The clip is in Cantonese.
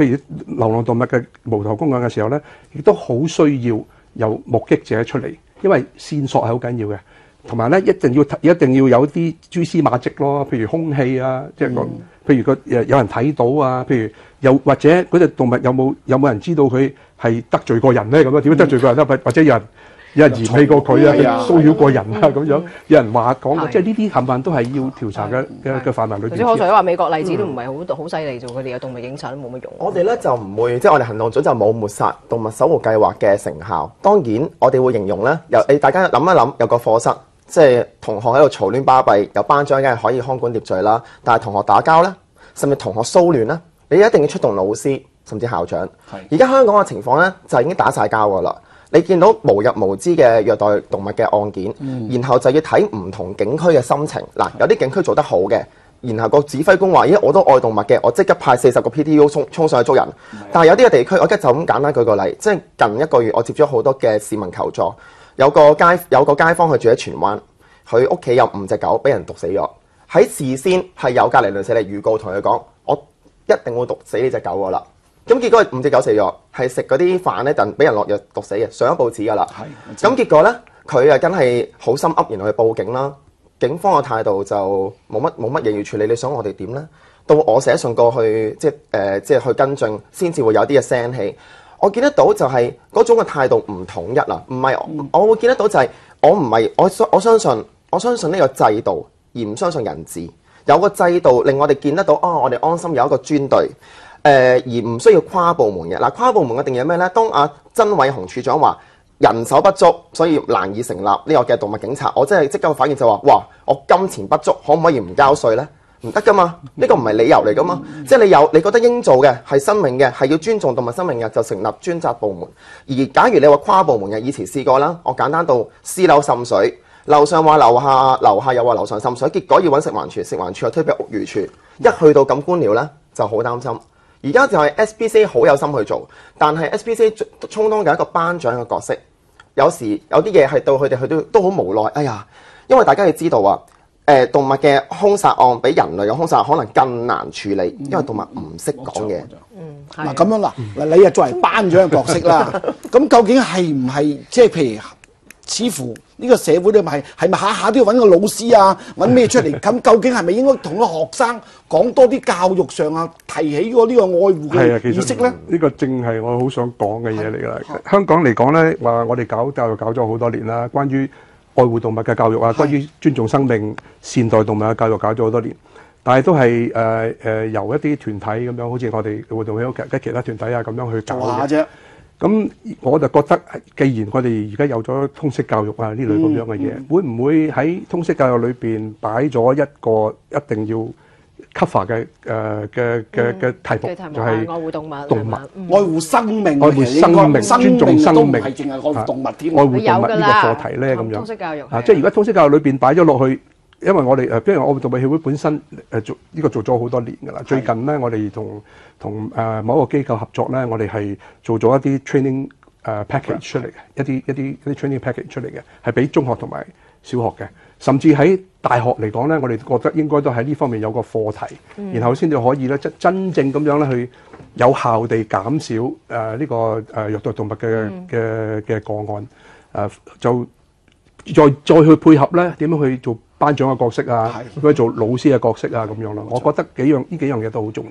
譬如流浪動物嘅無頭公案嘅時候咧，亦都好需要有目擊者出嚟，因為線索係好緊要嘅。同埋咧，一定要有啲蛛絲馬跡咯，譬如兇器啊，即係譬如有人睇到啊，譬如又或者嗰隻動物有冇人知道佢係得罪過人咧？咁樣點樣得罪過人咧？或者有人嫌棄過佢啊，騷擾過人啊咁樣，有人話講，即係呢啲冚唪唥都係要調查嘅範圍裏邊。頭先我話美國例子都唔係好犀利做，佢哋嘅動物警察都冇乜用。我哋咧就唔會，即係我哋行動組就冇抹殺動物守護計劃嘅成效。當然，我哋會形容咧，大家諗一諗，有個課室。即係同學喺度嘈亂巴閉，有班長梗係可以看管秩序啦。但係同學打交咧，甚至同學騷亂咧，你一定要出動老師，甚至校長。而家香港嘅情況咧，就已經打晒交㗎啦。你見到無日無之嘅虐待動物嘅案件，然後就要睇唔同警區嘅心情。嗱，有啲警區做得好嘅，然後個指揮官話：咦，我都愛動物嘅，我即刻派40個 PTU 衝上去捉人。但係有啲嘅地區，我而家就咁簡單舉個例，即係近1個月，我接咗好多嘅市民求助。有個街坊佢住喺荃灣，佢屋企有5隻狗俾人毒死咗。喺事先係有隔離鄰舍嚟預告同佢講，我一定會毒死呢隻狗㗎啦。咁結果5隻狗死咗，係食嗰啲飯咧，就俾人落藥毒死嘅，上咗報紙㗎啦。咁結果咧，佢梗係好心噏，然後去報警啦。警方嘅態度就冇乜嘢要處理。你想我哋點咧？到我寫信過去，即係去跟進，先至會有啲嘅聲氣。我見得到就係嗰種嘅態度唔統一啦，唔係我會見得到就係我相信呢個制度，而唔相信人治。有個制度令我哋見得到，我哋安心有一個專隊，而唔需要跨部門嘅。嗱，跨部門嘅定義係咩呢？當阿曾偉雄處長話人手不足，所以難以成立呢個嘅動物警察，我真係即刻反應就話：哇！我金錢不足，可唔可以唔交稅呢？唔得噶嘛，呢個唔係理由嚟噶嘛。即係你覺得應做嘅係生命嘅，係要尊重動物生命嘅，就成立專責部門。而假如你話跨部門嘅，以前試過啦，我簡單到私樓滲水，樓上話樓下又話樓上滲水，結果要揾食環署，食環署又推俾屋宇署，一去到咁官僚呢，就好擔心。而家就係 SPCA 好有心去做，但係 SPCA 充當緊一個班長嘅角色，有時有啲嘢係到佢哋都好無奈。哎呀，因為大家要知道啊。動物嘅兇殺案比人類嘅兇殺案可能更難處理，因為動物唔識講嘢。嗱咁樣嗱，你啊作為班長嘅角色啦，咁究竟係唔係即係譬如似乎呢個社會咧係咪下下都要揾個老師啊，揾咩出嚟？咁究竟係咪應該同個學生講多啲教育上啊，提起過呢個愛護嘅意識咧？呢個正係我好想講嘅嘢嚟㗎啦。香港嚟講咧，話我哋搞教育搞咗好多年啦，關於愛護動物嘅教育啊，關於尊重生命、善待動物嘅教育搞咗好多年，但係都係由一啲團體咁樣，好似我哋活動協會其他團體啊咁樣去搞嘅。咁我就覺得，既然我哋而家有咗通識教育啊呢類咁樣嘅嘢，會唔會喺通識教育裏邊擺咗一個一定要 cover 嘅題目，就係愛護動物、愛護生命、愛護生命、尊重生命，唔係淨係愛護動物添。愛護動物呢個課題咧咁樣。通識教育即係如果通識教育裏邊擺咗落去，因為我哋因為愛護動物協會本身做呢個做咗好多年㗎啦。最近咧，我哋同某一個機構合作咧，我哋係做咗一啲 training package 出嚟嘅，一啲 training package 出嚟嘅，係俾中學同埋小學嘅，甚至喺大學嚟講咧，我哋覺得應該都喺呢方面有個課題，然後先至可以咧真正咁樣咧去有效地減少呢個虐待動物嘅個案，就再去配合咧點樣去做班長嘅角色啊，點樣做老師嘅角色啊咁樣咯。我覺得呢幾樣嘢都好重要。